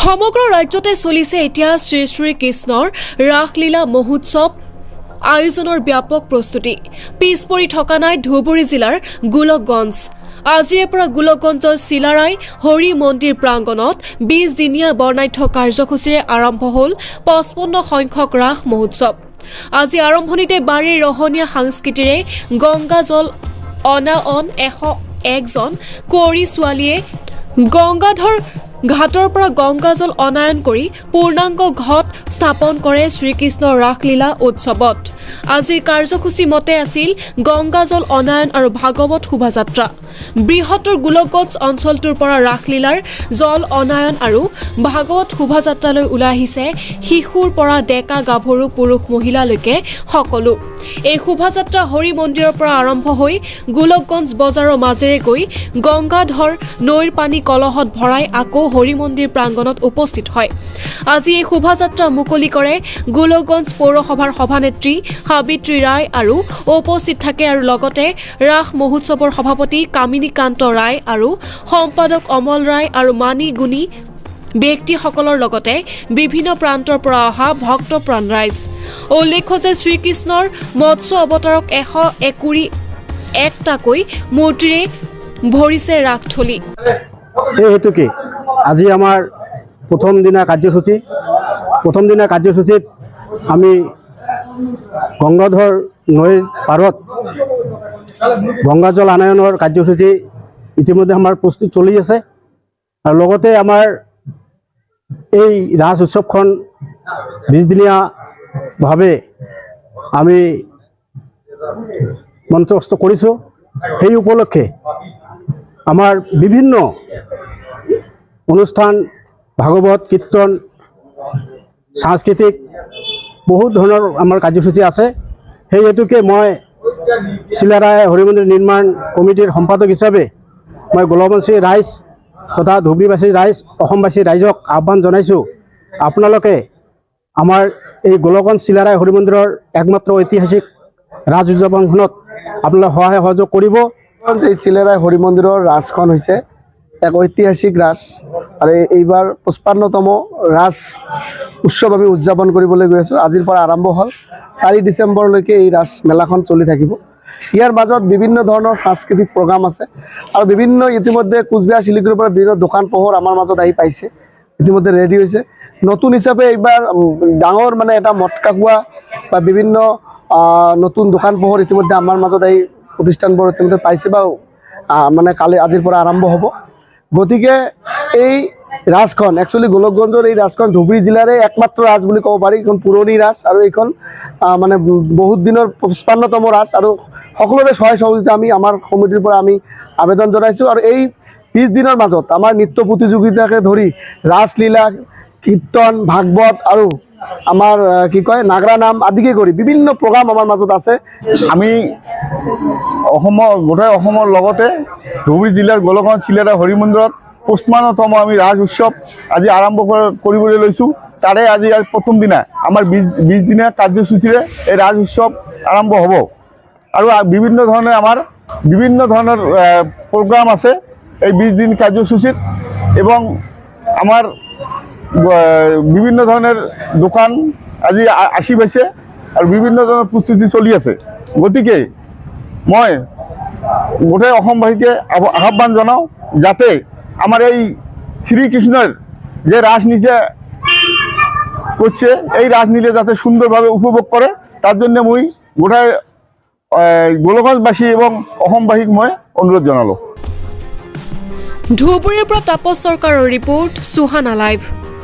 সমগ্ৰ ৰাজ্যতে চলিছে এতিয়া শ্ৰী শ্ৰী কৃষ্ণৰ ৰাসলীলা মহোৎসৱ আয়োজনৰ ব্যাপক প্ৰস্তুতি পিছ পৰি থকা নাই ধুবুৰী জিলাৰ গোলকগঞ্জ আজিৰে পৰা গোলকগঞ্জৰ চিলাৰাই হৰি মন্দিৰ প্ৰাংগণত 20 দিনীয়া বৰ্ণাঢ্য কাৰ্যসূচীৰে আৰম্ভ হ'ল 55 সংখ্যক ৰাস মহোৎসৱ আজি আৰম্ভণিতে বাৰীৰ ৰহণীয়া সাংস্কৃতিৰে গংগা জল অনাঅন 101 জন কোঁৱৰী ছোৱালীয়ে গংগাধৰ ঘাটৰ পৰা গংগাজল অনায়ন কৰি পূৰ্ণাংগ ঘট স্থাপন কৰে শ্ৰীকৃষ্ণৰ ৰাসলীলা উৎসৱত আজিৰ কাৰ্যসূচী মতে আছিল গংগাজল অনায়ন আৰু ভাগৱত শোভাযাত্ৰা বৃহত্তৰ গোলকগঞ্জ অঞ্চলটোৰ পৰা ৰাসলীলাৰ জল অনায়ন আৰু ভাগৱত শোভাযাত্ৰালৈ ওলাই আহিছে শিশুৰ পৰা ডেকা গাভৰু পুৰুষ মহিলালৈকে সকলো এই শোভাযাত্ৰা হৰি মন্দিৰৰ পৰা আৰম্ভ হৈ গোলকগঞ্জ বজাৰৰ মাজেৰে গৈ গংগাধৰ নৈৰ পানী কলহত ভৰাই আকৌ হৰি মন্দিৰ প্ৰাংগণত উপস্থিত হয় আজি এই শোভাযাত্ৰা মুকলি কৰে গোলকগঞ্জ পৌৰসভাৰ সভানেত্ৰী সাবিত্ৰী ৰায় আৰু উপস্থিত থাকে আৰু লগতে ৰাস মহোৎসৱৰ সভাপতি কামিনীকান্ত ৰায় আৰু সম্পাদক অমল ৰায় আৰু মানি গুণী ব্যক্তিসকলৰ লগতে বিভিন্ন প্ৰান্তৰ পৰা অহা ভক্তপ্ৰাণ ৰাইজ উল্লেখ্য যে শ্ৰীকৃষ্ণৰ মৎস্য অৱতাৰক 121টাকৈ মূৰ্তিৰে ভৰিছে ৰাসথলী এই হেতুকে আজি আমাৰ প্ৰথম দিনা কাৰ্যসূচীত আমি গংগাধৰ নৈৰ পাৰত গংগাজল আনয়নৰ কাৰ্যসূচী ইতিমধ্যে আমাৰ প্ৰস্তুত চলি আছে আৰু লগতে আমাৰ এই ৰাস উৎসৱখন 20 দিনীয়াভাৱে আমি মঞ্চস্থ কৰিছোঁ সেই উপলক্ষে আমাৰ বিভিন্ন অনুষ্ঠান ভাগৱত কীৰ্তন সাংস্কৃতিক বহুত ধৰণৰ আমাৰ কাৰ্যসূচী আছে সেই হেতুকে মই চিলাৰাই হৰি মন্দিৰ নিৰ্মাণ কমিটিৰ সম্পাদক হিচাপে মই গোলকগঞ্জবাসী ৰাইজ তথা ধুবুৰীবাসী ৰাইজ অসমবাসী ৰাইজক আহ্বান জনাইছোঁ আপোনালোকে আমাৰ এই গোলকগঞ্জ চিলাৰাই হৰি মন্দিৰৰ একমাত্ৰ ঐতিহাসিক ৰাজ উদযাপনখনত আপোনালোকে সহায় সহযোগ কৰিব এই চিলাৰাই হৰি মন্দিৰৰ ৰাজখন হৈছে এক ঐতিহাসিক ৰাজ আৰু এইবাৰ 55তম ৰাজ উৎসৱ আমি উদযাপন কৰিবলৈ গৈ আছোঁ আজিৰ পৰা আৰম্ভ হ'ল 4 ডিচেম্বৰলৈকে এই ৰাজ মেলাখন চলি থাকিব ইয়াৰ মাজত বিভিন্ন ধৰণৰ সাংস্কৃতিক প্ৰগ্ৰাম আছে আৰু বিভিন্ন ইতিমধ্যে কোচবিহাৰ শিলিগুৰিৰ পৰা বিভিন্ন দোকান পোহৰ আমাৰ মাজত আহি পাইছে ইতিমধ্যে ৰেডি হৈছে নতুন হিচাপে এইবাৰ ডাঙৰ মানে এটা মটকা খোৱা বা বিভিন্ন নতুন দোকান পোহৰ ইতিমধ্যে আমাৰ মাজত এই প্ৰতিষ্ঠানবোৰ ইতিমধ্যে পাইছে বা মানে কালি আজিৰ পৰা আৰম্ভ হ'ব গতিকে এই ৰাজখন একচুৱেলি গোলকগঞ্জৰ এই ৰাজখন ধুবুৰী জিলাৰে একমাত্ৰ ৰাজ বুলি ক'ব পাৰি এইখন পুৰণি ৰাজ আৰু এইখন মানে বহুত দিনৰ 55তম ৰাজ আৰু সকলোৰে সহায় সহযোগিতা আমি আমাৰ কমিটিৰ পৰা আমি আবেদন জনাইছোঁ আৰু এই 20 দিনৰ মাজত আমাৰ নৃত্য প্ৰতিযোগিতাকে ধৰি ৰাসলীলা কীৰ্তন ভাগৱত আৰু আমাৰ কি কয় নাগৰা নাম আদিকে কৰি বিভিন্ন প্ৰগ্ৰাম আমাৰ মাজত আছে আমি গোটেই অসমৰ লগতে ধুবুৰী জিলাৰ গোলকগঞ্জ চিলাৰাই হৰি মন্দিৰত 55তম আমি ৰাজ উৎসৱ আজি আৰম্ভ কৰিবলৈ লৈছোঁ তাৰে আজি প্ৰথম দিনা আমাৰ 20 দিনীয়া কাৰ্যসূচীৰে এই ৰাজ উৎসৱ আৰম্ভ হ'ব আৰু বিভিন্ন ধৰণৰ প্ৰগ্ৰাম আছে এই 20 দিন কাৰ্যসূচীত এবং আমাৰ বিভিন্ন ধৰণৰ দোকান আজি আসি পাইছে আৰু বিভিন্ন ধৰণৰ প্ৰস্তুতি চলি আছে গতিকে মই গোটেই অসমবাসীকে আহ্বান জনাওঁ যাতে আমাৰ এই শ্ৰীকৃষ্ণৰ যে ৰাসনীতি কৰছে এই ৰাজনীতি যাতে সুন্দৰভাবে উপভোগ কৰে তাৰ জন্য মই গোটাই গোলকগঞ্জবাসী এবং অসমবাসীক মই অনুৰোধ জানালো ধুবুৰীৰ পৰা তাপস চৰকাৰৰ ৰিপৰ্ট সুহানা লাইভ।